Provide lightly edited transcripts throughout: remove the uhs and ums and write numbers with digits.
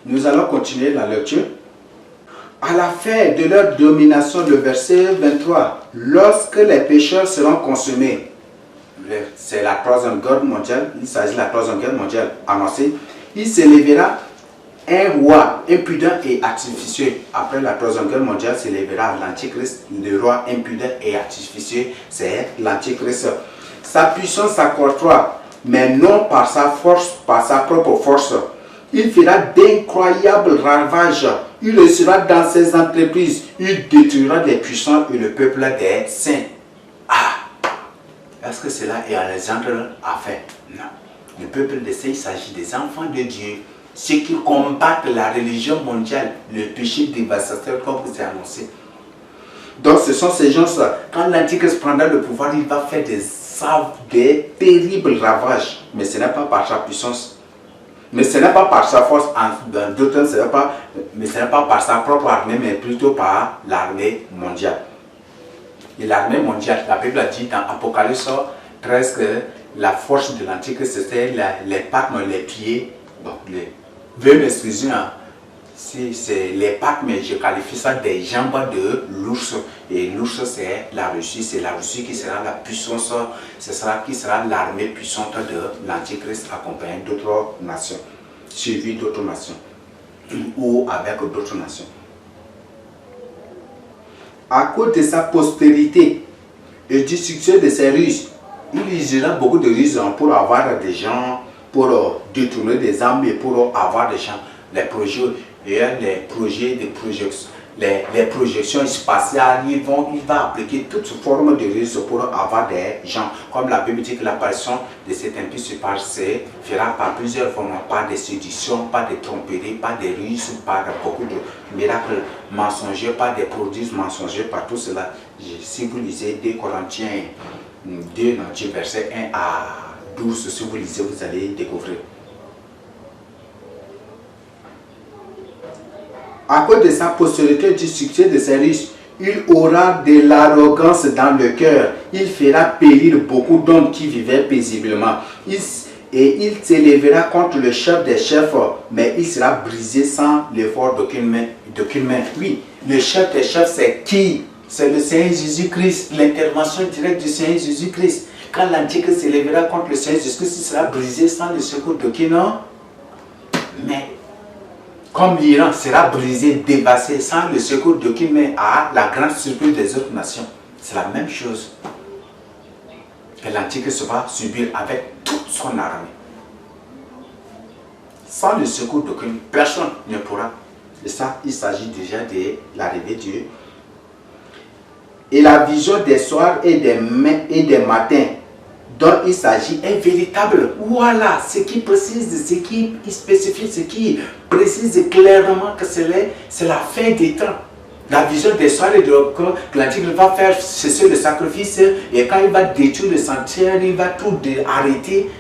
Nous allons continuer la lecture. À la fin de leur domination, le verset 23, lorsque les pécheurs seront consommés, c'est la troisième guerre mondiale, il s'agit de la troisième guerre mondiale annoncée, il s'élèvera un roi impudent et artificieux. Après la troisième guerre mondiale, s'élèvera l'antichrist, le roi impudent et artificieux, c'est l'antichrist. Sa puissance s'accroîtra, mais non par sa force, par sa propre force. Il fera d'incroyables ravages. Il réussira dans ses entreprises. Il détruira les puissants et le peuple des saints. Ah! Est-ce que cela est Alexandre a fait? Non. Le peuple des saints, il s'agit des enfants de Dieu. Ceux qui combattent la religion mondiale, le péché dévastateur comme vous avez annoncé. Donc ce sont ces gens-là. Quand l'Antichrist prendra le pouvoir, il va faire des terribles ravages. Mais ce n'est pas par sa puissance. Mais ce n'est pas par sa force, dans d'autres termes, mais ce n'est pas par sa propre armée, mais plutôt par l'armée mondiale. Et l'armée mondiale, la Bible a dit dans Apocalypse 13 que la force de l'Antichrist, c'était les pattes, les pieds. Donc, veuillez m'excuser, si c'est les pattes, mais je qualifie ça des jambes de l'ours. Et l'ours, c'est la Russie qui sera la puissance, qui sera l'armée puissante de l'Antichrist accompagnée d'autres nations, suivie d'autres nations, ou avec d'autres nations. À cause de sa postérité et du succès de ses ruses, il utilisera beaucoup de ruses pour avoir des gens, pour détourner des armes et pour avoir des gens, les projets les projections spatiales, il va appliquer toutes formes de ruses pour avoir des gens. Comme la Bible dit que l'apparition de cet impie se fera par plusieurs formes, par des séductions, par des tromperies, par des ruses, par beaucoup de miracles mensongers, par des produits mensongers, par tout cela. Si vous lisez 2 Corinthiens 2, verset 1 à 12, si vous lisez, vous allez découvrir. À cause de sa postérité du succès de ses riches, il aura de l'arrogance dans le cœur. Il fera périr beaucoup d'hommes qui vivaient paisiblement. Il s'élèvera contre le chef des chefs, mais il sera brisé sans l'effort d'aucune main. Oui, le chef des chefs, c'est qui? C'est le Seigneur Jésus-Christ, l'intervention directe du Seigneur Jésus-Christ. Quand l'Antichrist s'élèvera contre le Seigneur Jésus-Christ, il sera brisé sans le secours d'aucune main. Mais comme l'Iran sera brisé, dévasté, sans le secours d'aucune main, à la grande surprise des autres nations. C'est la même chose que l'Antichrist va subir avec toute son armée. Sans le secours d'aucune personne ne pourra. Et ça, il s'agit déjà de l'arrivée de Dieu. Et la vision des soirs et des matins dont il s'agit est véritable. Voilà ce qui précise, ce qui spécifie, ce qui précise clairement que c'est la fin des temps. La vision des soirs et que l'Antichrist va faire cesser le sacrifice, et quand il va détruire le sanctuaire, il va tout arrêter.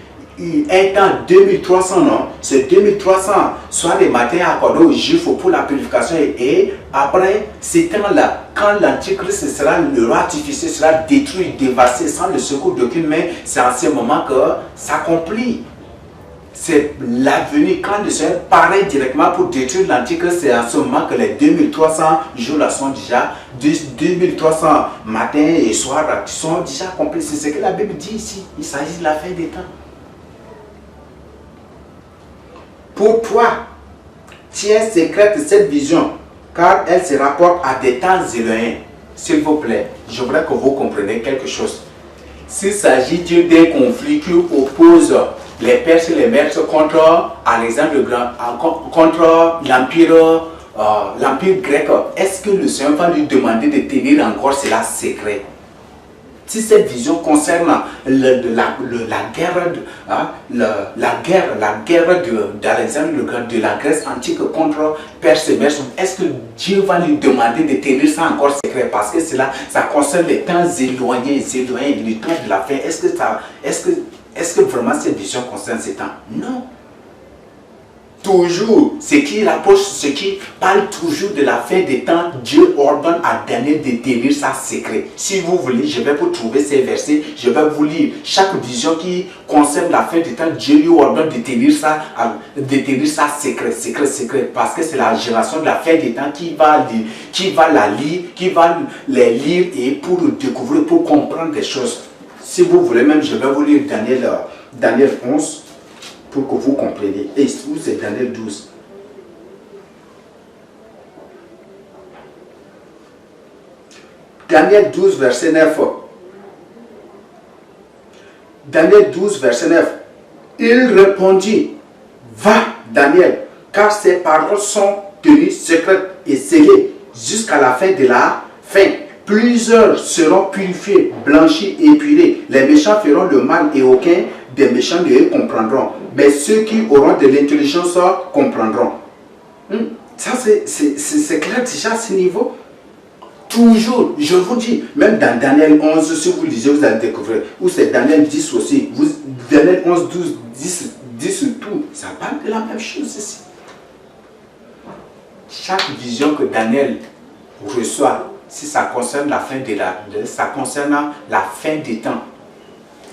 Un temps 2300, non? C'est 2300 soit les matins accordés aux Juifs pour la purification, et après ces temps-là, quand l'Antichrist sera, le roi artificiel sera détruit, dévasté sans le secours d'aucune main, c'est en ce moment que s'accomplit. C'est l'avenir. Quand le Seigneur paraît directement pour détruire l'Antichrist, c'est en ce moment que les 2300 jours là sont déjà, 2300 matins et soirs sont déjà accomplis. C'est ce que la Bible dit ici. Il s'agit de la fin des temps. Pour toi, tiens secrète cette vision, car elle se rapporte à des temps éloignés. S'il vous plaît, je voudrais que vous compreniez quelque chose. S'il s'agit d'un conflit qui oppose les Perses et les Mèdes contre Alexandre le Grand, contre l'Empire grec, est-ce que le Seigneur va lui demander de tenir encore cela secret? Si cette vision concerne la guerre d'Alexandre le Grand, de la Grèce antique contre Perse et Mèdes, est-ce que Dieu va lui demander de tenir ça encore secret? Parce que ça concerne les temps éloignés, le temps de la fin. Est-ce que vraiment cette vision concerne ces temps? Non. toujours, ce qui rapproche, ce qui parle toujours de la fin des temps, Dieu ordonne à Daniel de tenir ça secret. Si vous voulez, je vais vous trouver ces versets, je vais vous lire. Chaque vision qui concerne la fin des temps, Dieu lui ordonne de tenir ça secret, secret, secret. Parce que c'est la génération de la fin des temps qui va la lire, qui va les lire et pour découvrir, pour comprendre des choses. Si vous voulez même, je vais vous lire Daniel 11. Pour que vous compreniez. Et c'est Daniel 12. Daniel 12, verset 9. Daniel 12, verset 9. Il répondit, va, Daniel, car ces paroles sont tenues secrètes et scellées jusqu'à la fin de la fin. Plusieurs seront purifiés, blanchis et épurés. Les méchants feront le mal et aucun des méchants ne comprendront. Mais ceux qui auront de l'intelligence comprendront. Ça, c'est clair déjà à ce niveau. Toujours, je vous dis, même dans Daniel 11, si vous lisez, vous allez découvrir. Ou c'est Daniel 10 aussi. Daniel 11, 12, 10 tout. Ça parle de la même chose ici. Chaque vision que Daniel reçoit, si ça concerne la fin ça concerne la fin des temps.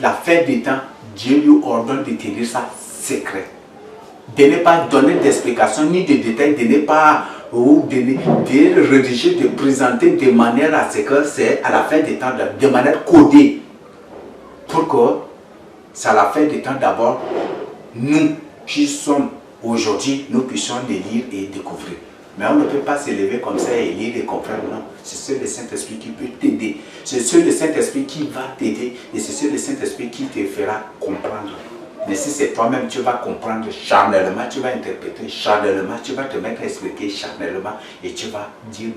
La fin des temps, Dieu lui ordonne de tenir ça secret. De ne pas donner d'explications ni de détails, de ne pas de rédiger, de présenter de manière à ce que c'est à la fin des temps, de manière codée. Pour que c'est à la fin des temps d'abord, nous qui sommes aujourd'hui, nous puissions les lire et découvrir. Mais on ne peut pas s'élever comme ça et lire et comprendre, non. C'est seul le Saint-Esprit qui peut t'aider. C'est seul le Saint-Esprit qui va t'aider. Et c'est seul le Saint-Esprit qui te fera comprendre. Mais si c'est toi-même, tu vas comprendre charnellement, tu vas interpréter charnellement, tu vas te mettre à expliquer charnellement et tu vas dire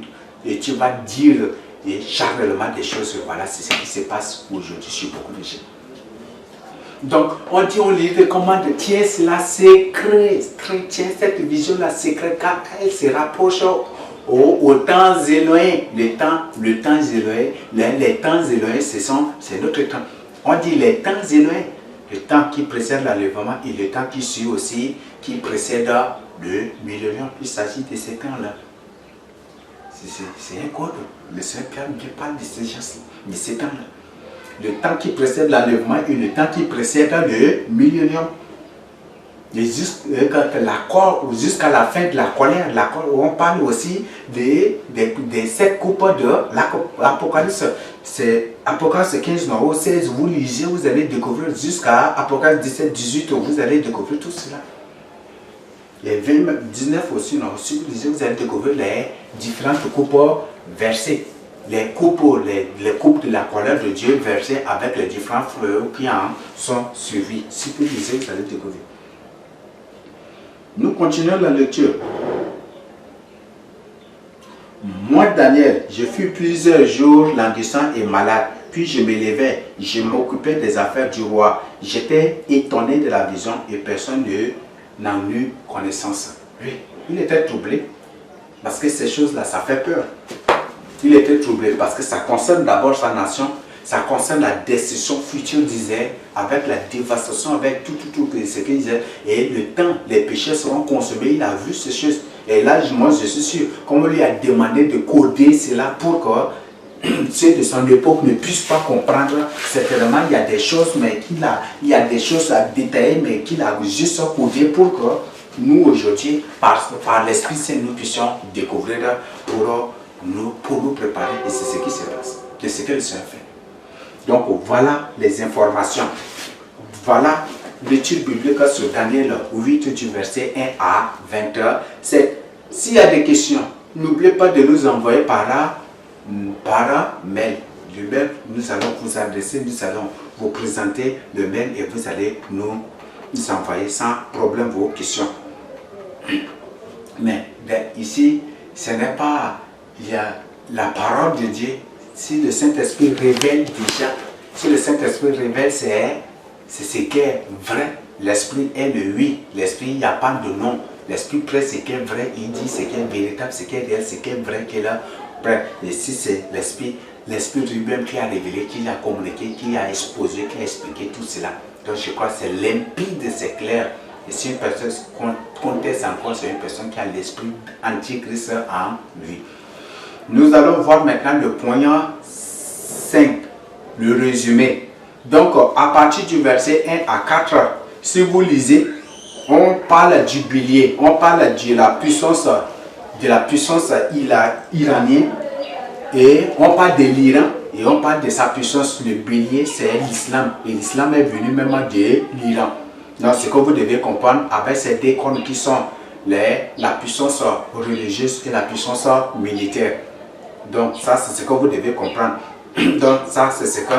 charnellement des choses. Voilà, c'est ce qui se passe aujourd'hui sur beaucoup de gens. Donc, on lit les commandes, tiens cela secret, tiens cette vision-là secrète, car elle se rapproche au temps éloigné. Les temps éloignés, les temps éloignés, c'est notre temps. On dit les temps éloignés, le temps qui précède l'enlèvement et le temps qui suit aussi, qui précède le millénaire. Il s'agit de ces temps-là. C'est un code. Le Seigneur parle de ces gens-là, de ces temps-là. Le temps qui précède l'enlèvement et le temps qui précède le millénaire. Jusqu'à la fin de la colère, on parle aussi des 7 coupes de l'Apocalypse. C'est Apocalypse 15, non, 16, vous lisez, vous allez découvrir jusqu'à Apocalypse 17, 18, vous allez découvrir tout cela. Les 19 aussi, non, si vous lisez, vous allez découvrir les différentes coupes versées. Les coupes de la colère de Dieu versées avec les différents fleurs qui en sont suivis. Si vous lisez, vous allez découvrir. Nous continuons la lecture. Moi, Daniel, je fus plusieurs jours languissant et malade. Puis je me levais, je m'occupais des affaires du roi. J'étais étonné de la vision et personne n'en eut connaissance. Oui, il était troublé parce que ces choses-là, ça fait peur. Il était troublé parce que ça concerne d'abord sa nation, ça concerne la destruction future d'Israël, avec la dévastation, avec tout ce qu'il disait. Et le temps, les péchés seront consommés. Il a vu ces choses. Et là, moi, je suis sûr, comme on lui a demandé de coder cela pour que ceux de son époque ne puissent pas comprendre, certainement, il y a des choses, mais il y a des choses à détailler, mais qu'il a juste codé pour que nous, aujourd'hui, par l'Esprit Saint, nous puissions découvrir pour nous préparer. Et c'est ce qui se passe. C'est ce que le Seigneur fait. Donc voilà les informations. Voilà l'étude biblique sur Daniel 8 du verset 1 à 27. S'il y a des questions, n'oubliez pas de nous envoyer par mail. Le mail, nous allons vous adresser, nous allons vous présenter le mail et vous allez nous envoyer sans problème vos questions. Mais ici, ce n'est pas... Il y a la parole de Dieu. Si le Saint-Esprit révèle déjà, si le Saint-Esprit révèle, c'est ce qui est vrai. L'Esprit est le oui. L'Esprit, il n'y a pas de nom. L'Esprit prête ce qui est vrai, il dit ce qui est véritable, ce qui est réel, ce qui est vrai, qu'il a prêt. Et si c'est l'Esprit lui-même qui a révélé, qui a communiqué, qui a exposé, qui a expliqué tout cela. Donc je crois que c'est limpide, c'est clair. Et si une personne conteste encore, c'est une personne qui a l'esprit antichrist en lui. Nous allons voir maintenant le point 5, le résumé. Donc, à partir du verset 1 à 4, si vous lisez, on parle du bélier, on parle de la puissance iranienne, et on parle de l'Iran, et on parle de sa puissance. Le bélier, c'est l'islam, et l'islam est venu même de l'Iran. Donc, ce que vous devez comprendre avec ces deux cornes qui sont la puissance religieuse et la puissance militaire. Donc, ça, c'est ce que vous devez comprendre. Donc, ça, c'est ce que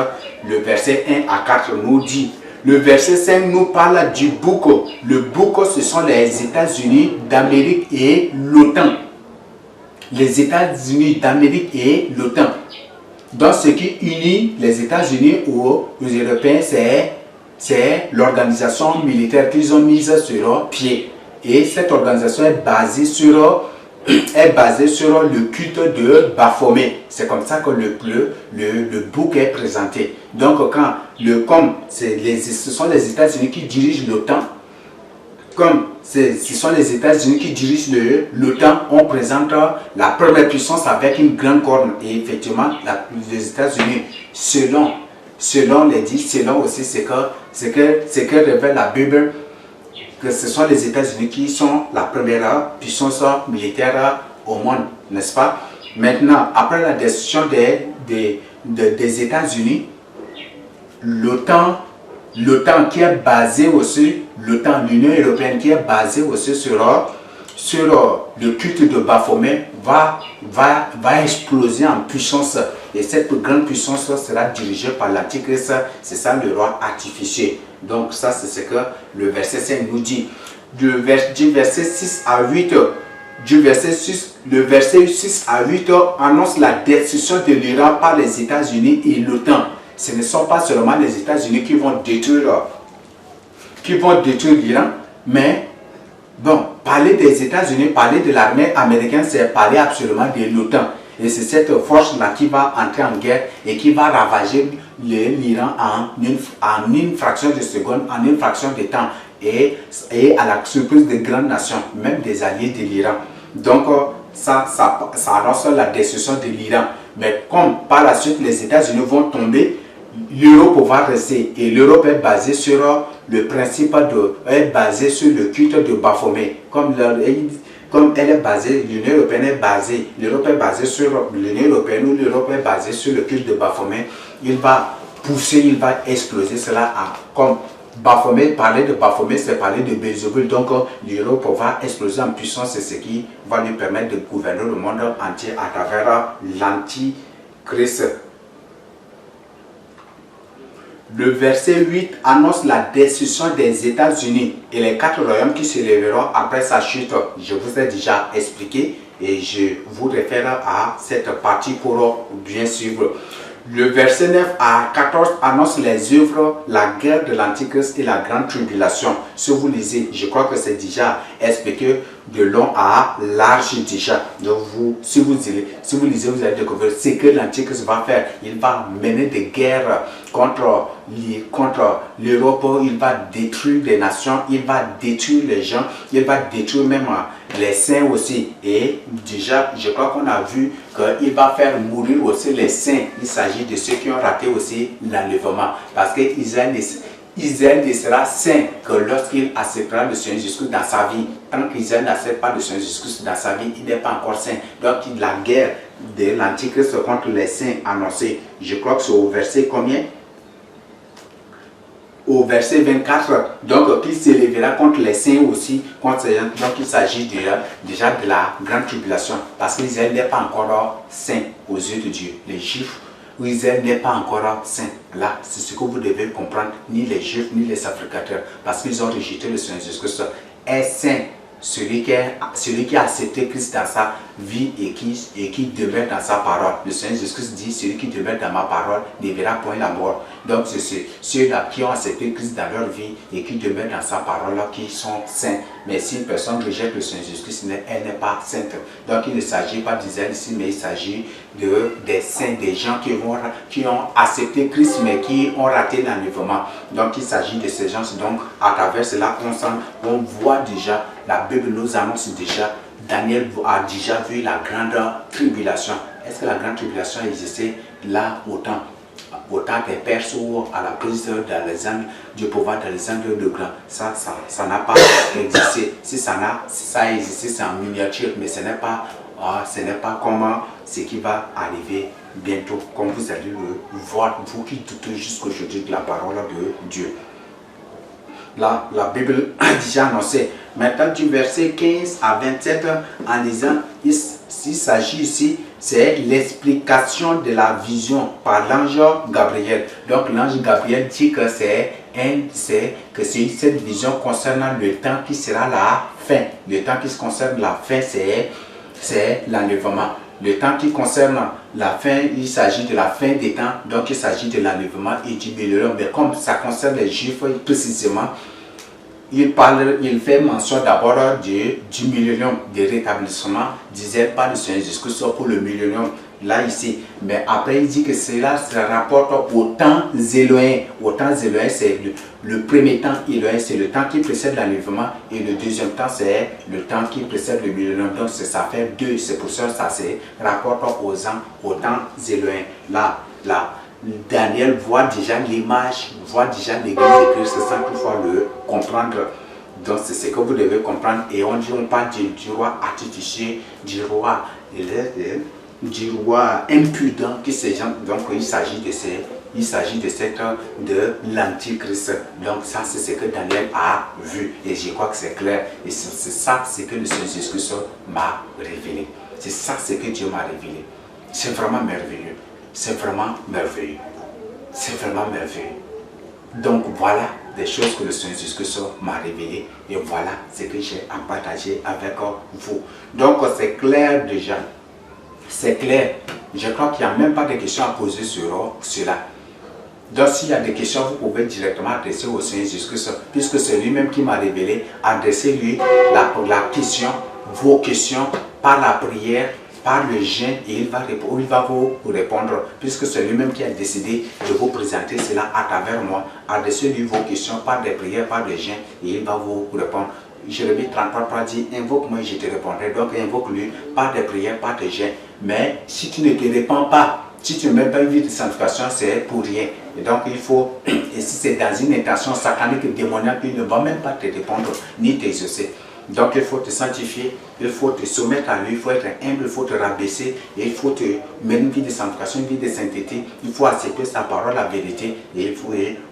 le verset 1 à 4 nous dit. Le verset 5 nous parle du bouc. Le bouc, ce sont les États-Unis d'Amérique et l'OTAN. Les États-Unis d'Amérique et l'OTAN. Donc, ce qui unit les États-Unis aux Européens, c'est l'organisation militaire qu'ils ont mise sur pied. Et cette organisation est basée sur le culte de Baphomet. C'est comme ça que le bouc est présenté. Donc, ce sont les États-Unis qui dirigent l'OTAN, comme ce sont les États-Unis qui dirigent l'OTAN, on présente la première puissance avec une grande corne. Et effectivement, les États-Unis, selon les dits, selon aussi ce que révèle la Bible, que ce sont les États-Unis qui sont la première puissance militaire au monde, n'est-ce pas? Maintenant, après la destruction des États-Unis, l'OTAN qui est basée aussi, l'Union européenne qui est basée aussi sur le culte de Baphomet va exploser en puissance. Et cette grande puissance sera dirigée par l'Antichrist, c'est ça le roi artificiel. Donc ça, c'est ce que le verset 5 nous dit. Du verset 6 à 8, le verset 6 à 8 annonce la destruction de l'Iran par les États-Unis et l'OTAN. Ce ne sont pas seulement les États-Unis qui vont détruire l'Iran, mais bon, parler des États-Unis, parler de l'armée américaine, c'est parler absolument de l'OTAN. Et c'est cette force-là qui va entrer en guerre et qui va ravager l'Iran en une fraction de seconde, en une fraction de temps. Et à la surprise des grandes nations, même des alliés de l'Iran. Donc, ça annonce la destruction de l'Iran. Mais comme par la suite les États-Unis vont tomber, l'Europe va rester. Et l'Europe est basée sur le principe est basée sur le culte de Baphomet. Comme elle est basée, l'Union européenne est basée, l'Europe est basée sur l'Union européenne ou l'Europe est basée sur le culte de Baphomet, il va pousser, il va exploser cela comme Baphomet. Parler de Baphomet, c'est parler de Belzébuth. Donc l'Europe va exploser en puissance, c'est ce qui va lui permettre de gouverner le monde entier à travers l'Antichrist. Le verset 8 annonce la destruction des États-Unis et les 4 royaumes qui se lèveront après sa chute. Je vous ai déjà expliqué et je vous réfère à cette partie pour bien suivre. Le verset 9 à 14 annonce les œuvres, la guerre de l'Antichrist et la grande tribulation. Si vous lisez, je crois que c'est déjà expliqué de long à large déjà. Donc si vous lisez, vous allez découvrir ce que l'Antichrist va faire. Il va mener des guerres contre l'Europe, il va détruire les nations, il va détruire les gens, il va détruire même les saints aussi. Et déjà, je crois qu'on a vu qu'il va faire mourir aussi les saints. Il s'agit de ceux qui ont raté aussi l'enlèvement. Parce qu'Israël ne sera saint que lorsqu'il acceptera le Seigneur Jésus dans sa vie. Tant qu'Israël n'accepte pas le Seigneur Jésus dans sa vie, il n'est pas encore saint. Donc la guerre de l'Antichrist contre les saints annoncée. Je crois que c'est au verset combien? Au verset 24, donc qu'il s'élèvera contre les saints aussi, donc il s'agit déjà de la grande tribulation, parce qu'Israël n'est pas encore saint aux yeux de Dieu. Les Juifs, Israël n'est pas encore saint. Là, c'est ce que vous devez comprendre, ni les Juifs, ni les sacrificateurs, parce qu'ils ont rejeté le Seigneur Jésus-Christ, est saint celui qui a accepté Christ dans sa vie et qui demeure dans sa parole. Le Seigneur Jésus-Christ dit, celui qui demeure dans ma parole ne verra point la mort. Donc c'est ceux-là qui ont accepté Christ dans leur vie et qui demeurent dans sa parole qui sont saints. Mais si une personne rejette le Seigneur Jésus-Christ, elle n'est pas sainte. Donc il ne s'agit pas d'Israël ici, mais il s'agit des saints, des gens qui ont accepté Christ mais qui ont raté l'enlèvement. Donc il s'agit de ces gens. Donc à travers cela, on voit déjà, la Bible nous annonce déjà, Daniel a déjà vu la grande tribulation. Est-ce que la grande tribulation existait là autant des Perses ou à la prise d'Alexandre, du pouvoir d'Alexandre le Grand? Ça n'a pas existé. Si ça a existé, c'est en miniature, mais ce n'est pas comment ce qui va arriver bientôt, comme vous allez le voir, vous qui doutez jusqu'aujourd'hui de la parole de Dieu. Là, la Bible a déjà annoncé. Maintenant, du verset 15 à 27, en lisant, il s'agit ici, c'est l'explication de la vision par l'ange Gabriel. Donc, l'ange Gabriel dit que cette vision concernant le temps qui sera la fin. Le temps qui concerne la fin, c'est l'enlèvement. Le temps qui concerne la fin, il s'agit de la fin des temps, donc il s'agit de l'enlèvement et du millénaire. Mais comme ça concerne les Juifs précisément, il fait mention d'abord du millénium, de rétablissement, disait pas le Seigneur Jésus-Christ pour le millénium, là ici. Mais après il dit que cela se rapporte au temps Élohim. Au temps Élohim, c'est le premier temps Élohim, c'est le temps qui précède l'enlèvement, et le deuxième temps, c'est le temps qui précède le millénium. Donc ça fait deux, c'est pour ça que ça se rapporte au temps Élohim. Là, Daniel voit déjà l'image, voit déjà l'église de Christ sans toutefois le comprendre. Donc c'est ce que vous devez comprendre. Et on parle du roi artificiel, du roi impudent qui se gens. Donc il s'agit de l'antichrist. Donc ça c'est ce que Daniel a vu. Et je crois que c'est clair. Et c'est ça ce que le Seigneur Jésus-Christ m'a révélé. C'est ça ce que Dieu m'a révélé. C'est vraiment merveilleux. C'est vraiment merveilleux. C'est vraiment merveilleux. Donc voilà des choses que le Seigneur Jésus-Christ m'a révélées. Et voilà ce que j'ai à partager avec vous. Donc c'est clair déjà. C'est clair. Je crois qu'il n'y a même pas de questions à poser sur cela. Donc s'il y a des questions, vous pouvez directement adresser au Seigneur Jésus-Christ. Puisque c'est lui-même qui m'a révélé. Adressez-lui la question, vos questions par la prière, par le jeûne, et il va vous répondre, puisque c'est lui-même qui a décidé de vous présenter cela à travers moi. Adressez-lui vos questions par des prières, par le jeûne, et il va vous répondre. Jérémie 33 dit, invoque-moi et je te répondrai. Donc invoque-lui par des prières, par des jeûnes. Mais si tu ne te réponds pas, si tu ne mets pas une vie de sanctification, c'est pour rien. Et donc il faut, et si c'est dans une intention satanique et démoniaque, il ne va même pas te répondre, ni t'exaucer. Donc il faut te sanctifier, il faut te soumettre à lui, il faut être humble, il faut te rabaisser, et il faut te mettre une vie de sanctification, une vie de sainteté. Il faut accepter sa parole, la vérité, et il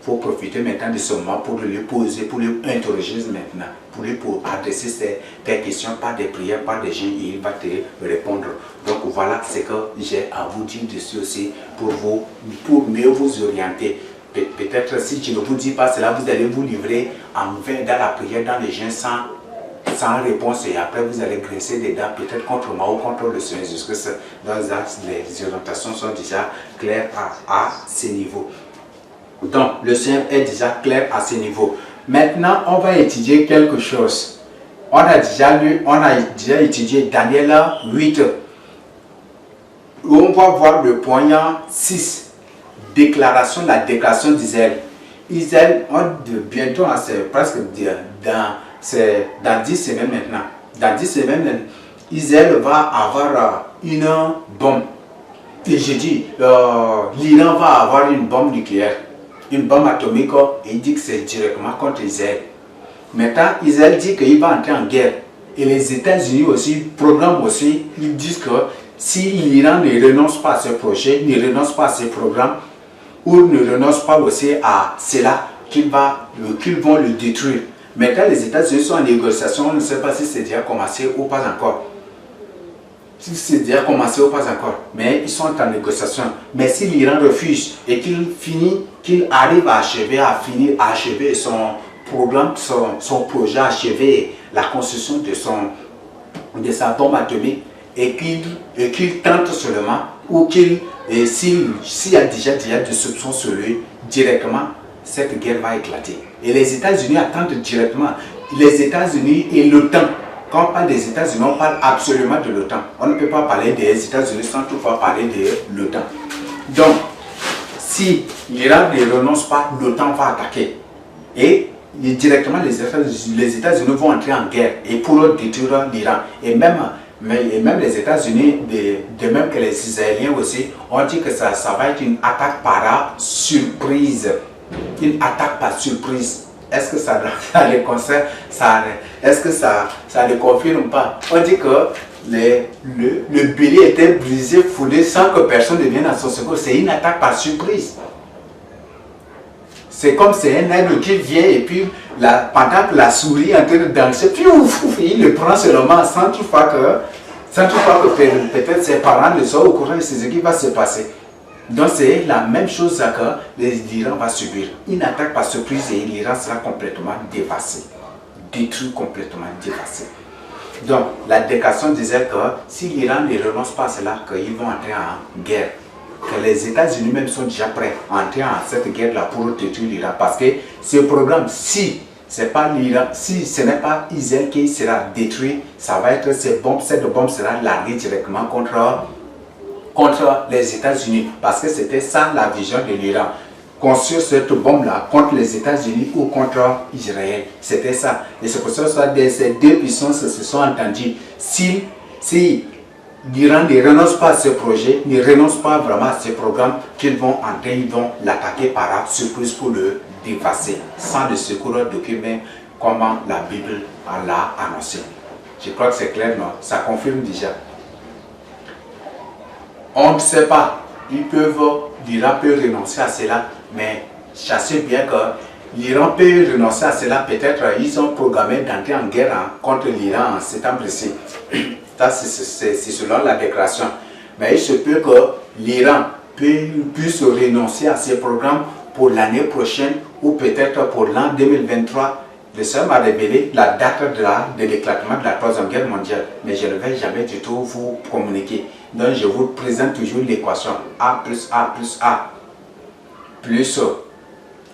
faut profiter maintenant de ce moment pour lui poser, pour lui interroger maintenant, pour adresser tes questions par des prières, par des jeûnes, et il va te répondre. Donc voilà ce que j'ai à vous dire dessus aussi, pour mieux vous orienter. Peut-être si je ne vous dis pas cela, vous allez vous livrer en vain dans la prière, dans les jeûnes, sans réponse, et après vous allez graisser des dents peut-être contre moi ou contre le Seigneur Jésus-Christ. Les orientations sont déjà claires à ce niveau. Donc le Seigneur est déjà clair à ce niveau. Maintenant on va étudier quelque chose. On a déjà étudié Daniel 8, où on va voir le point 6, la déclaration d'Israël. Israël, bientôt, c'est presque c'est dans 10 semaines maintenant. Dans 10 semaines, Israël va avoir une bombe. Et je dis, l'Iran va avoir une bombe nucléaire, une bombe atomique, et il dit que c'est directement contre Israël. Maintenant, Israël dit qu'il va entrer en guerre. Et les États-Unis aussi, programment aussi, ils disent que si l'Iran ne renonce pas à ce projet, ne renonce pas à ce programme, ou ne renonce pas aussi à cela, qu'ils vont le détruire. Maintenant, les États-Unis sont en négociation, on ne sait pas si c'est déjà commencé ou pas encore. Si c'est déjà commencé ou pas encore, mais ils sont en négociation. Mais si l'Iran refuse et qu'il arrive à achever son programme, son projet, achever la construction de sa bombe atomique et qu'il tente seulement, ou s'il y a déjà des soupçons sur lui, directement, cette guerre va éclater. Et les États-Unis attendent directement. Les États-Unis et l'OTAN. Quand on parle des États-Unis, on parle absolument de l'OTAN. On ne peut pas parler des États-Unis sans toutefois parler de l'OTAN. Donc, si l'Iran ne renonce pas, l'OTAN va attaquer. Et directement, les États-Unis vont entrer en guerre et pour détruire l'Iran. Et même les États-Unis, de même que les Israéliens aussi, ont dit que ça va être une attaque par surprise. Une attaque par surprise. Est-ce que ça les concerne? Est-ce que ça ne confirme pas? On dit que le bélier était brisé, foulé, sans que personne ne vienne à son secours. C'est une attaque par surprise. C'est comme c'est un aigle qui vient et puis pendant que la souris est en train de danser, puis il le prend seulement sans toutefois que peut-être ses parents ne soient au courant de ce qui va se passer. Donc c'est la même chose que l'Iran va subir. Une attaque par surprise et l'Iran sera complètement dévasté. Détruit, complètement dévasté. Donc la déclaration disait que si l'Iran ne renonce pas à cela, qu'ils vont entrer en guerre. Que les États-Unis même sont déjà prêts à entrer en cette guerre-là pour détruire l'Iran. Parce que ce programme, si c'est pas l'Iran, si ce n'est pas Israël qui sera détruit, ça va être cette bombe sera larguée directement contre les États-Unis. Parce que c'était ça la vision de l'Iran. Construire cette bombe-là contre les États-Unis ou contre Israël. C'était ça. Et c'est pour ça que ces deux puissances se sont entendues. Si l'Iran ne renonce pas à ce projet, ne renonce pas vraiment à ce programme, qu'ils vont entrer, ils vont l'attaquer par surprise pour le dévasser, sans le secours d'aucun, comment la Bible l'a annoncé. Je crois que c'est clair, non? Ça confirme déjà. On ne sait pas. L'Iran peut renoncer à cela, mais sachez bien que l'Iran peut renoncer à cela. Peut-être ils ont programmé d'entrer en guerre contre l'Iran en septembre-ci. Ça, c'est selon la déclaration. Mais il se peut que l'Iran puisse renoncer à ces programmes pour l'année prochaine ou peut-être pour l'an 2023. Le Seigneur m'a révélé la date de l'éclatement de la Troisième Guerre mondiale. Mais je ne vais jamais du tout vous communiquer. Donc je vous présente toujours l'équation A plus A plus A plus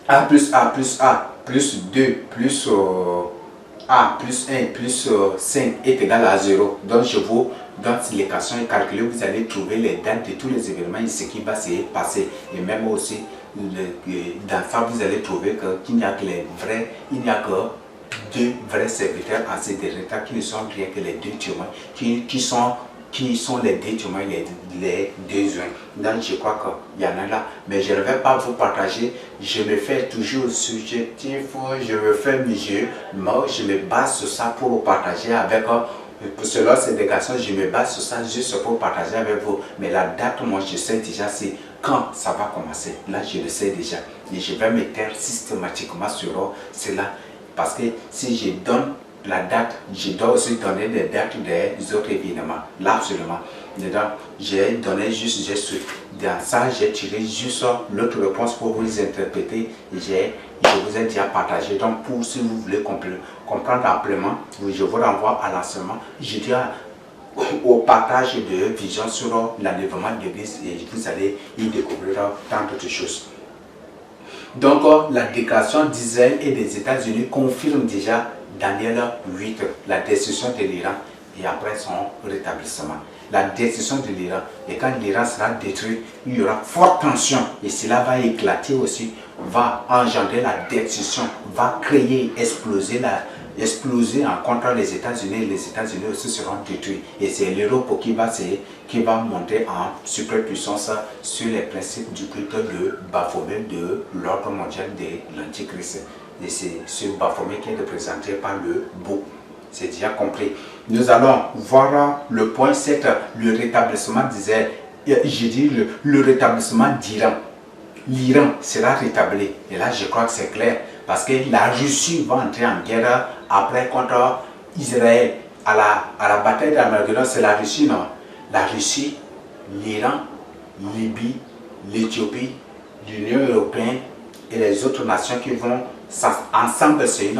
A plus A plus A plus 2 plus A plus 1 plus 5 est égal à 0. Donc je vous donne l'équation et calculée, vous allez trouver les dates de tous les événements et ce qui va se passer. Et même aussi, dans ça, vous allez trouver qu'il n'y a que il n'y a que deux vrais serviteurs en ces derniers temps qui ne sont rien que les deux témoins, qui sont les deux témoins, les deux joints. Donc je crois qu'il y en a là, mais je ne vais pas vous partager. Je me fais toujours subjectif, je me fais mieux, moi je me base sur ça pour vous partager avec selon ces déclarations, je me base sur ça juste pour partager avec vous. Mais la date, moi je sais déjà c'est quand ça va commencer. Là je le sais déjà. Et je vais me taire systématiquement sur cela. Parce que si je donne la date, je dois aussi donner les dates des autres événements. Là, absolument. Dedans, j'ai donné juste, dans ça, j'ai tiré juste l'autre réponse pour vous interpréter. Je vous ai déjà partagé. Donc, pour si vous voulez comprendre amplement, je vous renvoie à l'enseignement. Je dis au partage de vision sur l'enlèvement de l'Église et vous allez y découvrir tant d'autres choses. Donc, la déclaration d'Israël et des États-Unis confirme déjà Daniel 8, la destruction de l'Iran et après son rétablissement. La destruction de l'Iran, et quand l'Iran sera détruit, il y aura forte tension et cela va éclater aussi, va engendrer la destruction, va créer, exploser contre les États-Unis et les États-Unis aussi seront détruits. Et c'est l'Europe qui va monter en superpuissance sur les principes du culte de Baphomet de l'ordre mondial de l'Antichrist. Et c'est ce Baphomet qui est représenté par le bouc. C'est déjà compris. Nous allons voir le point 7, le rétablissement d'Israël. J'ai dit le rétablissement d'Iran. L'Iran sera rétabli. Et là, je crois que c'est clair. Parce que la Russie va entrer en guerre après contre Israël. À la bataille d'Armageddon, c'est la Russie, non? La Russie, l'Iran, Libye, l'Éthiopie, l'Union européenne et les autres nations qui vont ensemble, c'est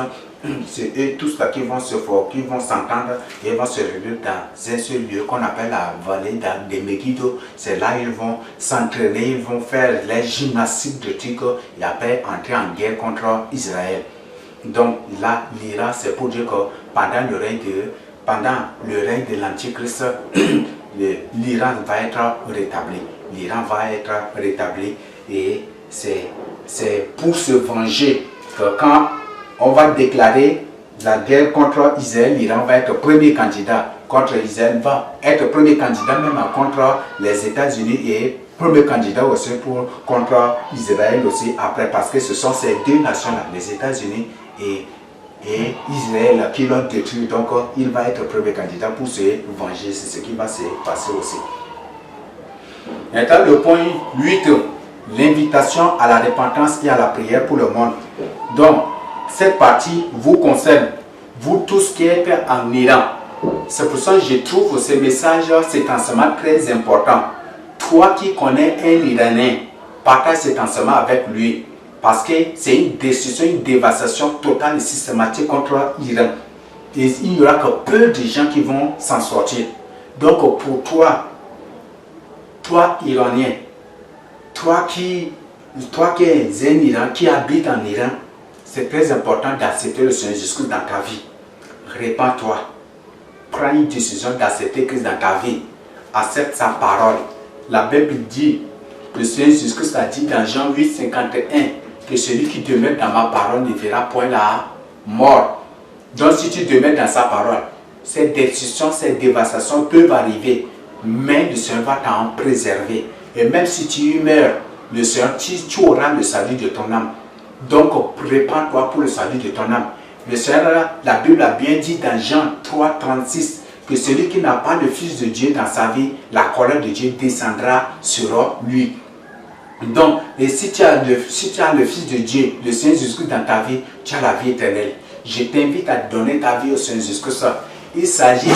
c'est eux tous là qui vont s'entendre et vont se réunir dans un seul lieu qu'on appelle la vallée des Megiddo. C'est là ils vont s'entraîner, ils vont faire les gymnastiques de trucs et après entrer en guerre contre Israël. Donc là, l'Iran, c'est pour dire que pendant le règne de l'Antichrist, l'Iran va être rétabli. L'Iran va être rétabli et c'est pour se venger que quand on va déclarer la guerre contre Israël, l'Iran va être premier candidat contre Israël, va être premier candidat même contre les États-Unis et premier candidat aussi contre Israël aussi après, parce que ce sont ces deux nations-là, les États-Unis et Israël qui l'ont détruit. Donc il va être premier candidat pour se venger, c'est ce qui va se passer aussi. Maintenant le point 8, l'invitation à la repentance et à la prière pour le monde. Donc cette partie vous concerne, vous tous qui êtes en Iran. C'est pour ça que je trouve ce message, cet enseignement très important. Toi qui connais un Iranien, partage cet enseignement avec lui. Parce que c'est une décision, une dévastation totale et systématique contre l'Iran. Et il n'y aura que peu de gens qui vont s'en sortir. Donc pour toi Iranien, toi qui es un Iran, qui habite en Iran, c'est très important d'accepter le Seigneur Jésus-Christ dans ta vie. Répands-toi. Prends une décision d'accepter Christ dans ta vie. Accepte sa parole. La Bible dit, le Seigneur Jésus-Christ a dit dans Jean 8, 51, que celui qui demeure dans ma parole ne verra point la mort. Donc si tu demeures dans sa parole, ces décisions, ces dévastations peuvent arriver, mais le Seigneur va t'en préserver. Et même si tu meurs, le Seigneur, tu auras le salut de ton âme. Donc prépare-toi pour le salut de ton âme. Le Seigneur, la Bible a bien dit dans Jean 3, 36, que celui qui n'a pas le Fils de Dieu dans sa vie, la colère de Dieu descendra sur lui. Donc, et si tu as le Fils de Dieu, le Seigneur Jésus-Christ dans ta vie, tu as la vie éternelle. Je t'invite à donner ta vie au Seigneur Jésus-Christ. Il s'agit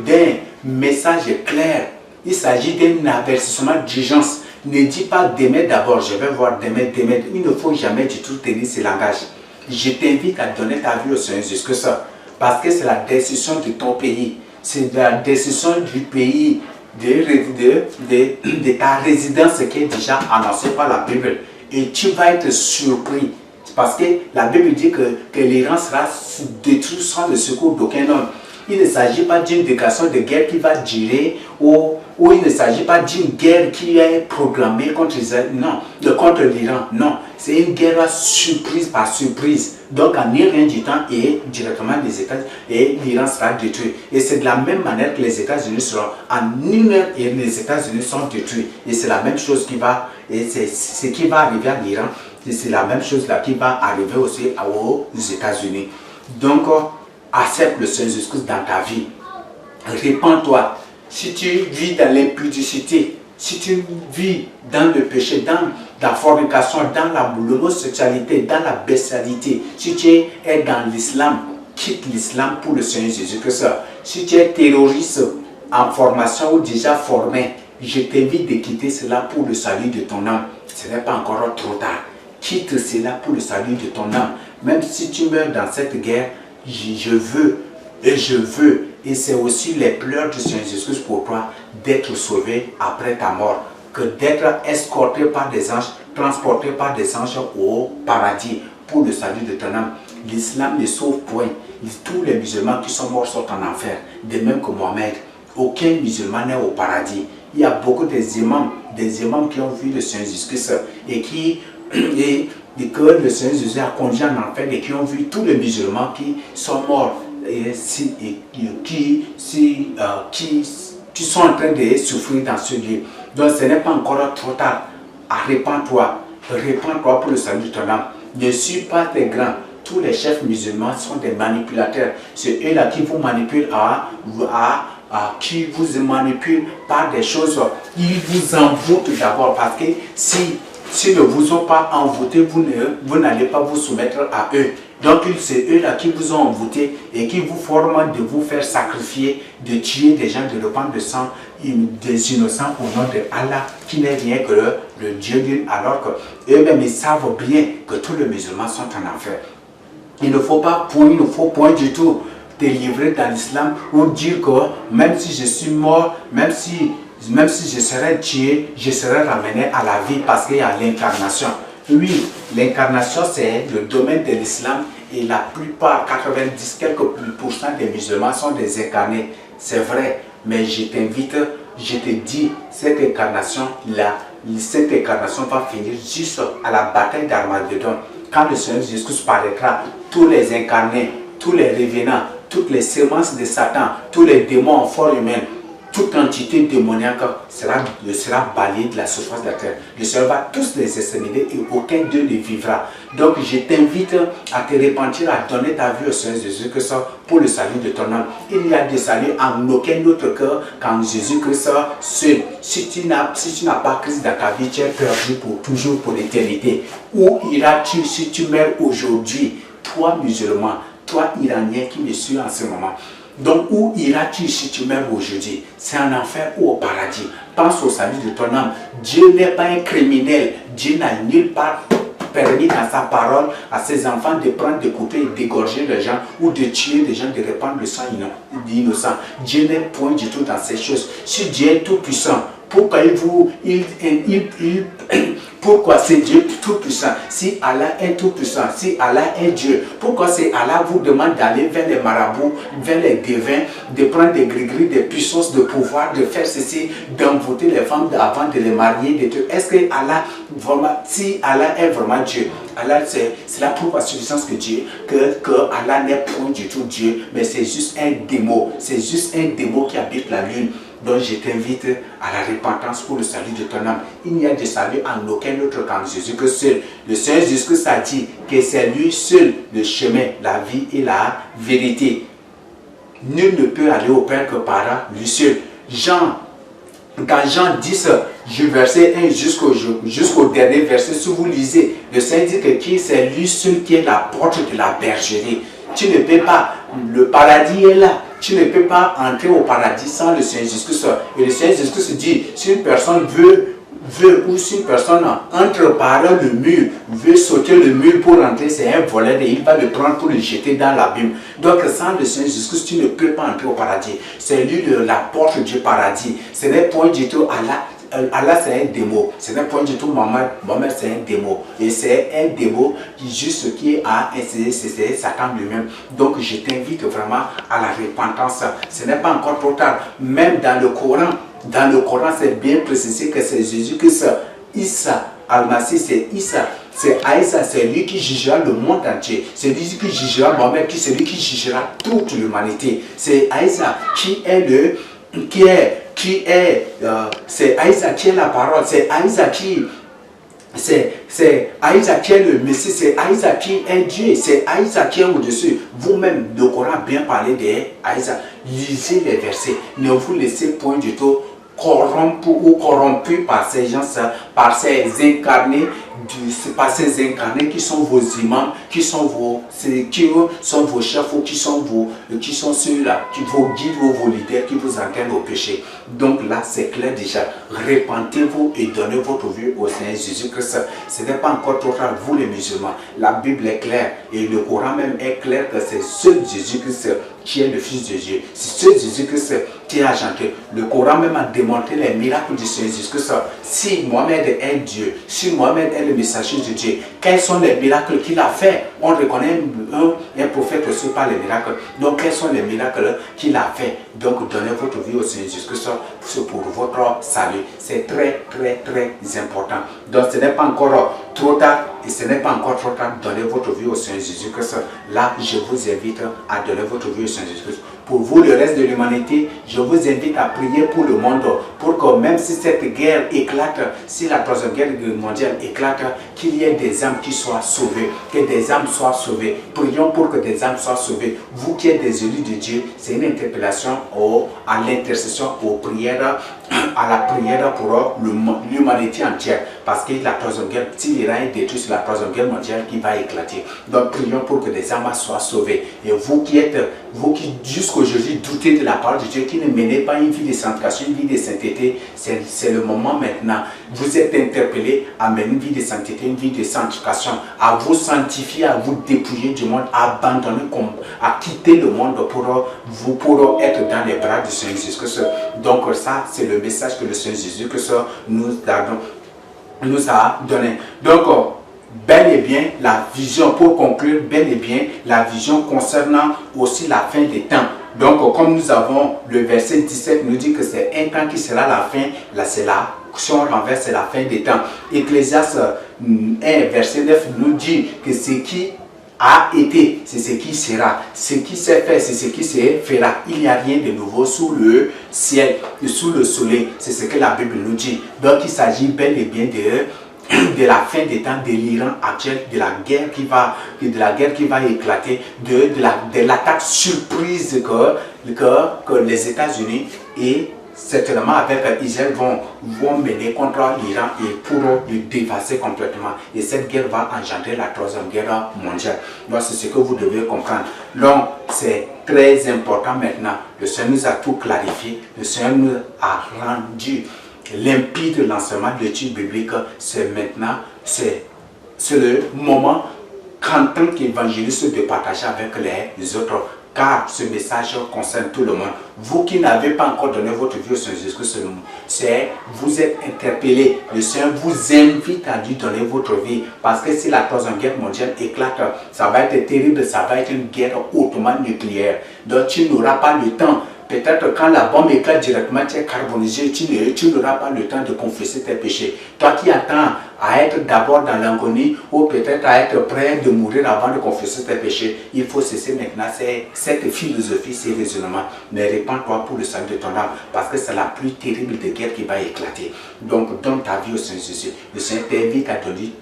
d'un message clair. Il s'agit d'un avertissement d'urgence. Ne dis pas demain d'abord, je vais voir demain. Il ne faut jamais du tout tenir ce langage. Je t'invite à donner ta vie au Seigneur Jésus-Christ. Parce que c'est la décision de ton pays. C'est la décision du pays, de ta résidence qui est déjà annoncée par la Bible. Et tu vas être surpris. Parce que la Bible dit que l'Iran sera détruit sans le secours d'aucun homme. Il ne s'agit pas d'une déclaration de guerre qui va durer ou il ne s'agit pas d'une guerre qui est programmée contre Israël, non, contre l'Iran, non. C'est une guerre surprise par surprise. Donc en rien du temps et directement les États-Unis et l'Iran sera détruit. Et c'est de la même manière que les États-Unis seront en une heure et les États-Unis sont détruits. Et c'est la même chose qui va, et c'est ce qui va arriver à l'Iran. Et c'est la même chose là qui va arriver aussi aux États-Unis. Donc accepte le Seigneur Jésus-Christ dans ta vie. Répands-toi. Si tu vis dans l'impudicité, si tu vis dans le péché, dans la fornication, dans l'homosexualité, dans la bestialité, si tu es dans l'islam, quitte l'islam pour le Seigneur Jésus-Christ. Si tu es terroriste en formation ou déjà formé, je t'invite de quitter cela pour le salut de ton âme. Ce n'est pas encore trop tard. Quitte cela pour le salut de ton âme. Même si tu meurs dans cette guerre, je veux, et c'est aussi les pleurs du Seigneur Jésus pour toi, d'être sauvé après ta mort, que d'être escorté par des anges, transporté par des anges au paradis pour le salut de ton âme. L'islam ne sauve point. Tous les musulmans qui sont morts sont en enfer, de même que Mohamed. Aucun musulman n'est au paradis. Il y a beaucoup des imams qui ont vu le Seigneur Jésus et que le Seigneur Jésus a conduit en enfer et qui ont vu tous les musulmans qui sont morts et qui sont en train de souffrir dans ce lieu. Donc ce n'est pas encore trop tard. Répands-toi pour le salut de ton âme. Ne suis pas tes grands. Tous les chefs musulmans sont des manipulateurs. C'est eux-là qui vous manipulent qui vous manipulent par des choses. Ils vous envoûtent d'abord parce que s'ils ne vous ont pas envoûté, vous n'allez pas vous soumettre à eux. Donc c'est eux là qui vous ont envoûté et qui vous forment de vous faire sacrifier, de tuer des gens, de répandre le sang des innocents au nom de Allah, qui n'est rien que le Dieu d'une, alors qu'eux-mêmes ils savent bien que tous les musulmans sont en enfer. Il ne faut pas point du tout te livrer dans l'islam ou dire que même si je suis mort, même si je serais tué, je serais ramené à la vie parce qu'il y a l'incarnation. Oui, l'incarnation c'est le domaine de l'islam et la plupart, 90 quelques % des musulmans sont des incarnés. C'est vrai, mais je t'invite, je te dis, cette incarnation va finir juste à la bataille d'Armageddon. Quand le Seigneur Jésus paraîtra, tous les incarnés, tous les revenants, toutes les semences de Satan, tous les démons en forme humaine, toute entité démoniaque sera balayée de la surface de la terre. Le Seigneur va tous les exterminer et aucun Dieu ne vivra. Donc je t'invite à te repentir, à donner ta vie au Seigneur Jésus-Christ pour le salut de ton âme. Il n'y a de salut en aucun autre cœur qu'en Jésus-Christ seul. Si tu n'as pas Christ dans ta vie, tu es perdu pour toujours, pour l'éternité. Où iras-tu si tu meurs aujourd'hui? Toi musulman, toi iranien qui me suis en ce moment. Donc, où iras-tu si tu meurs aujourd'hui? C'est en enfer ou au paradis? Pense au salut de ton âme. Dieu n'est pas un criminel. Dieu n'a nulle part permis dans sa parole à ses enfants de prendre des couteaux et d'égorger les gens ou de tuer des gens, de répandre le sang innocent. Dieu n'est point du tout dans ces choses. Si Dieu est tout puissant, pourquoi c'est Dieu tout-puissant? Si Allah est tout-puissant, si Allah est Dieu, pourquoi c'est Allah vous demande d'aller vers les marabouts, vers les devins, de prendre des gris-gris, des puissances de pouvoir, de faire ceci, d'envoûter les femmes avant de les marier? Est-ce que Allah, vraiment, si Allah est vraiment Dieu, Allah c'est la preuve à suffisance que Dieu, que Allah n'est point du tout Dieu, mais c'est juste un démon, c'est juste un démon qui habite la lune. Donc je t'invite à la repentance pour le salut de ton âme. Il n'y a de salut en aucun autre qu'en Jésus-Christ seul. Le Seigneur Jésus-Christ a dit que c'est lui seul le chemin, la vie et la vérité. Nul ne peut aller au Père que par lui seul. Dans Jean 10, du verset 1 jusqu'au dernier verset, si vous lisez, le Seigneur dit que c'est lui seul qui est la porte de la bergerie. Tu ne peux pas, le paradis est là. Tu ne peux pas entrer au paradis sans le Seigneur Jésus-Christ. Et le Seigneur Jésus-Christ dit, si une personne veut ou si une personne entre par le mur, veut sauter le mur pour entrer, c'est un voleur et il va le prendre pour le jeter dans l'abîme. Donc sans le Seigneur Jésus-Christ, tu ne peux pas entrer au paradis. C'est lui la porte du paradis. Ce n'est point du tout Allah. Allah c'est un démon, ce n'est pas du tout Mohamed c'est un démon. Et c'est un démon qui a essayé, c'est Satan lui-même. Donc je t'invite vraiment à la repentance. Ce n'est pas encore trop tard. Même dans le Coran c'est bien précisé que c'est Jésus-Christ, Issa, Al-Masih c'est Issa. C'est Aïssa, c'est lui qui jugera le monde entier. C'est lui qui jugera Mohamed, c'est lui qui jugera toute l'humanité. C'est Aïssa c'est Aïssa qui est la parole, c'est Aïssa qui est le Messie, c'est Aïssa qui est Dieu, c'est Aïssa qui est au-dessus. Vous-même, le Coran a bien parlé d'Aïssa. Lisez les versets, ne vous laissez point du tout corrompu par ces gens, par ces incarnés qui sont vos imams, qui sont vos chefs ou qui sont ceux-là, vos guides ou vos leaders qui vous entraînent au péché. Donc là, c'est clair déjà. Repentez-vous et donnez votre vie au Seigneur Jésus-Christ. Ce n'est pas encore trop tard, vous les musulmans. La Bible est claire et le Coran même est clair que c'est seul Jésus-Christ qui est le Fils de Dieu. C'est seul Jésus-Christ qui est agenté. Le Coran même a démontré les miracles du Seigneur Jésus-Christ. Si Mohamed est Dieu, si Mohamed est le messager de Dieu, quels sont les miracles qu'il a fait? On reconnaît un prophète aussi par les miracles. Donc quels sont les miracles qu'il a fait? Donc donnez votre vie au Seigneur Jésus-Christ pour votre salut. C'est très très très important. Donc ce n'est pas encore trop tard et ce n'est pas encore trop tard. Donnez votre vie au Seigneur Jésus-Christ. Là, je vous invite à donner votre vie au Seigneur Jésus-Christ. Pour vous, le reste de l'humanité, je vous invite à prier pour le monde, pour que même si cette guerre éclate, si la troisième guerre mondiale éclate, qu'il y ait des âmes qui soient sauvées, que des âmes soient sauvées. Prions pour que des âmes soient sauvées. Vous qui êtes des élus de Dieu, c'est une interpellation à l'intercession, aux prières, à la prière pour l'humanité entière. Parce que la troisième guerre, si l'Iran est détruit, c'est la troisième guerre mondiale qui va éclater. Donc prions pour que des âmes soient sauvées. Et vous qui jusqu'aujourd'hui doutez de la parole de Dieu, qui ne menez pas une vie de sanctification, une vie de sainteté, c'est le moment maintenant. Vous êtes interpellés à mener une vie de sainteté, une vie de sanctification, à vous sanctifier, à à vous dépouiller du monde, à abandonner, à quitter le monde pour être dans les bras du Seigneur Jésus-Christ. Donc ça, c'est le message que le Seigneur Jésus-Christ nous a donné. Donc, bel et bien, la vision, pour conclure, bel et bien, la vision concernant aussi la fin des temps. Donc, comme nous avons le verset 17 nous dit que c'est un temps qui sera la fin, là c'est là, si on renverse, c'est la fin des temps. Ecclésiaste 1, verset 9 nous dit que ce qui a été, c'est ce qui sera. Ce qui s'est fait, c'est ce qui se fera. Il n'y a rien de nouveau sous le ciel et sous le soleil. C'est ce que la Bible nous dit. Donc, il s'agit bel et bien de la fin des temps, de l'Iran actuel, de la guerre qui va éclater, de l'attaque surprise que les États-Unis et certainement avec Israël vont mener contre l'Iran et pour le dévaster complètement. Et cette guerre va engendrer la troisième guerre mondiale. Donc c'est ce que vous devez comprendre. Donc c'est très important maintenant. Le Seigneur nous a tout clarifié. Le Seigneur nous a rendu limpide l'enseignement de l'étude biblique. C'est maintenant, c'est le moment qu'en tant qu'évangéliste de partager avec les autres. Car ce message concerne tout le monde. Vous qui n'avez pas encore donné votre vie au Seigneur Jésus-Christ, vous êtes interpellés. Le Seigneur vous invite à lui donner votre vie. Parce que si la troisième guerre mondiale éclate, ça va être terrible, ça va être une guerre hautement nucléaire. Donc tu n'auras pas le temps. Peut-être quand la bombe éclate directement, tu es carbonisé, tu n'auras pas le temps de confesser tes péchés. Toi qui attends à être d'abord dans l'agonie ou peut-être à être prêt de mourir avant de confesser tes péchés, il faut cesser maintenant cette philosophie, ces raisonnements. Mais répands-toi pour le salut de ton âme parce que c'est la plus terrible des guerres qui va éclater. Donc donne ta vie au Seigneur Jésus. Le Seigneur t'invite à lui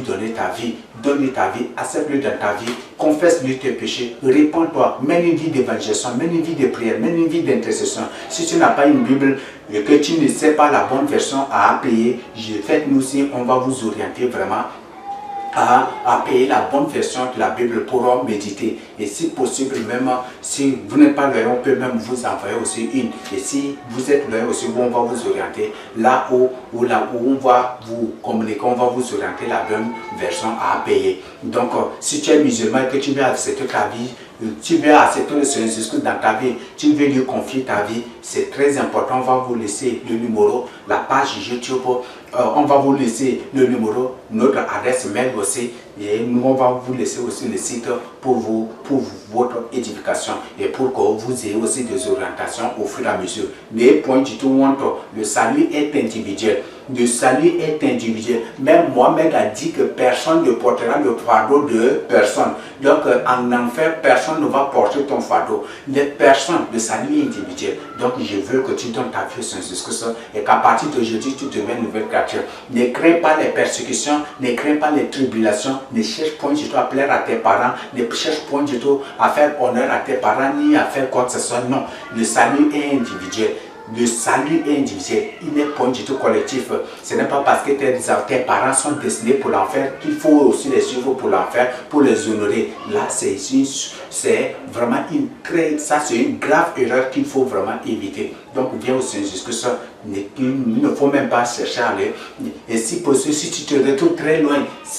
donner ta vie. Donne-lui ta vie, accepte-le dans ta vie, confesse-lui tes péchés, répands-toi, mène une vie d'évangélisation, mène une vie de prière, mène une vie d'intercession. Si tu n'as pas une Bible et que tu ne sais pas la bonne version à payer, faites-nous aussi, on va vous orienter vraiment à payer la bonne version de la Bible pour méditer. Et si possible, même si vous n'êtes pas loin, on peut même vous envoyer aussi une. Et si vous êtes loin aussi, on va vous orienter là où on va vous communiquer, on va vous orienter la bonne version à payer. Donc, si tu es musulman et que tu veux accepter ta vie, tu veux accepter le Seigneur Jésus dans ta vie, tu veux lui confier ta vie, c'est très important. On va vous laisser le numéro, la page YouTube, on va vous laisser le numéro, notre adresse mail aussi, et nous on va vous laisser aussi le site pour votre édification et pour que vous ayez aussi des orientations au fur et à mesure. Mais point du tout, le salut est individuel. Le salut est individuel. Même Mohamed a dit que personne ne portera le fardeau de personne. Donc en enfer, personne ne va porter ton fardeau. Les personnes, le salut est individuel. Donc je veux que tu donnes ta vie au Seigneur Jésus-Christ et qu'à partir d'aujourd'hui, tu deviens une nouvelle créature. Ne crains pas les persécutions, ne crains pas les tribulations, ne cherche point du tout à plaire à tes parents, ne cherche point du tout à faire honneur à tes parents ni à faire quoi que ce soit. Non, le salut est individuel. Le salut est individuel, il n'est pas du tout collectif. Ce n'est pas parce que tes parents sont destinés pour l'enfer qu'il faut aussi les suivre pour l'enfer, pour les honorer. Là, c'est vraiment une grave erreur qu'il faut vraiment éviter. Donc, viens au Seigneur Jésus-Christ. Il ne faut même pas chercher à aller. Et si possible, si tu te retrouves très loin,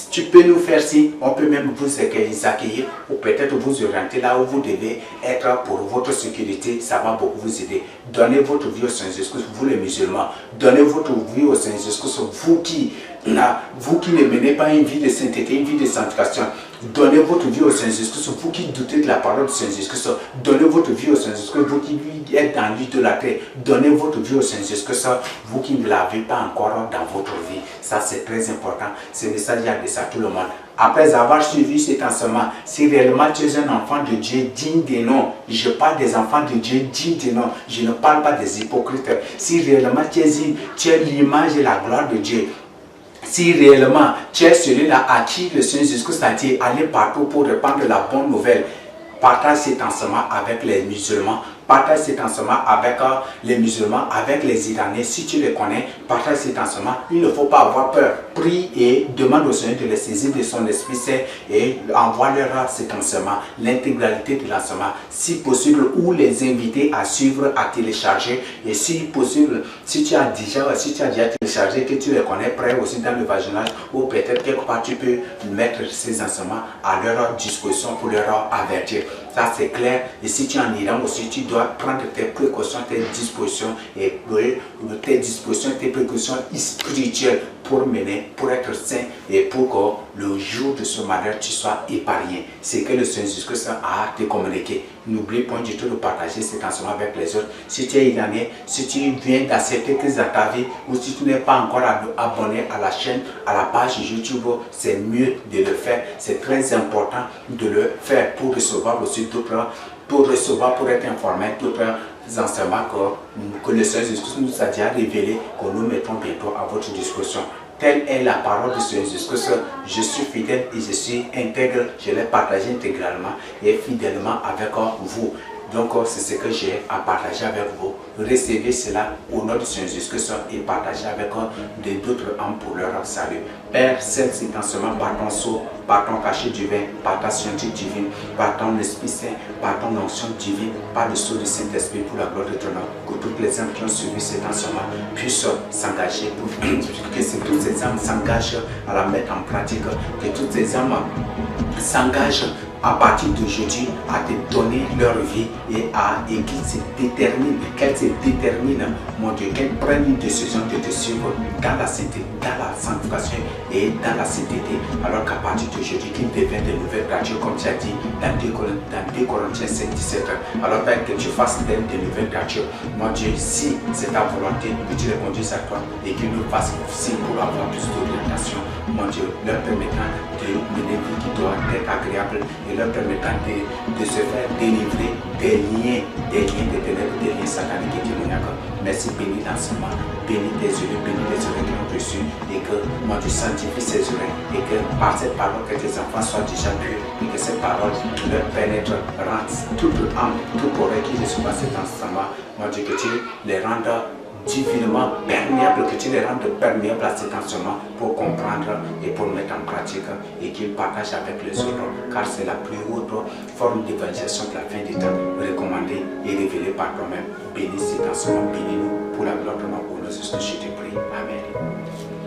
tu peux nous faire signe. On peut même vous accueillir ou peut-être vous orienter là où vous devez être pour votre sécurité. Ça va beaucoup vous aider. Donnez votre vie au Seigneur Jésus-Christ, vous les musulmans. Donnez votre vie au Seigneur Jésus-Christ, vous qui ne menez pas une vie de sainteté, une vie de sanctification. Donnez votre vie au Seigneur Jésus-Christ, vous qui doutez de la parole du Seigneur Jésus-Christ. Donnez votre vie au Seigneur Jésus-Christ, vous qui êtes dans l'idolâtrie. Donnez votre vie au Seigneur Jésus-Christ, vous qui ne l'avez pas encore dans votre vie. Ça, c'est très important. Ce message, il y a de ça tout le monde. Après avoir suivi cet enseignement, si réellement tu es un enfant de Dieu digne des noms, je parle des enfants de Dieu dignes des noms, je ne parle pas des hypocrites. Si réellement tu es l'image et la gloire de Dieu, si réellement tu es celui-là à qui le Seigneur Jésus-Christ a dit allez partout pour répandre la bonne nouvelle, partage cet enseignement avec les musulmans partage cet enseignement avec les musulmans, avec les Iraniens. Si tu les connais, partage cet enseignement. Il ne faut pas avoir peur. Prie et demande au Seigneur de les saisir de son Esprit Saint et envoie-leur cet enseignement, l'intégralité de l'enseignement, si possible, ou les inviter à suivre, à télécharger. Et si possible, si tu as déjà téléchargé, que tu les connais prêts aussi dans le vaginage, ou peut-être quelque part tu peux mettre ces enseignements à leur disposition pour leur avertir. Ça c'est clair. Et si tu es en Iran aussi, tu dois prendre tes précautions, tes dispositions et tes précautions spirituelles pour mener, pour être saint et pour que le jour de ce malheur tu sois épargné. C'est que le Seigneur Jésus-Christ a te communiqué. N'oublie pas du tout de partager cet enseignement avec les autres. Si tu es iranien, si tu viens d'accepter Christ dans ta vie, ou si tu n'es pas encore abonné à la chaîne, à la page YouTube, c'est mieux de le faire. C'est très important de le faire pour recevoir aussi d'autres, pour être informé d'autres enseignements que le Seigneur Jésus nous a déjà révélé, que nous mettons bientôt à votre disposition. Telle est la parole de Seigneur Jésus-Christ. Je suis fidèle et je suis intègre. Je l'ai partagé intégralement et fidèlement avec vous. Donc, c'est ce que j'ai à partager avec vous. Recevez cela au nom du Seigneur Jésus-Christ et partagez avec d'autres âmes pour leur salut. Père, scelle cet enseignement par ton sceau, par ton cachet divin, par ta scientifique divine, par ton Esprit Saint, par ton onction divine, par le sceau du Saint-Esprit pour la gloire de ton nom. Que toutes les âmes qui ont suivi cet enseignement puissent s'engager, que toutes ces âmes s'engagent à la mettre en pratique, que toutes ces âmes s'engagent à partir d'aujourd'hui à te donner leur vie et qu'ils se déterminent, mon Dieu, qu'elles prennent une décision de te suivre dans la sainteté, dans la sanctification et dans la sainteté, alors qu'à partir d'aujourd'hui, qu'ils deviennent de nouvelles créatures, comme tu as dit dans 2 Corinthiens 7, 17. Alors Père, que tu fasses d'elles de nouvelles créatures, mon Dieu, si c'est ta volonté, que tu les conduises à toi et qu'ils nous fassent aussi pour avoir plus d'orientation, mon Dieu, leur permettant de mener une vie qui doit être agréable et leur permettant de se faire délivrer des liens de ténèbres, des liens sataniques et démoniaques. Merci, bénis l'enseignement, bénis tes oreilles qui ont reçu et que mon Dieu sanctifie ces oreilles et que par cette parole que tes enfants soient déjà purs et que cette parole leur pénètre, rende toute âme, toute oreille qui reçoit cet enseignement, mon Dieu, que tu les rendes divinement perméable, que tu les rendes perméables à cet enseignement pour comprendre et pour mettre en pratique et qu'ils partagent avec les autres, car c'est la plus haute forme d'évangélisation de la fin des temps, recommandée et révélée par toi-même. Bénis cet enseignement, bénis-nous pour la gloire de ton nom, pour nous, je te prie. Amen.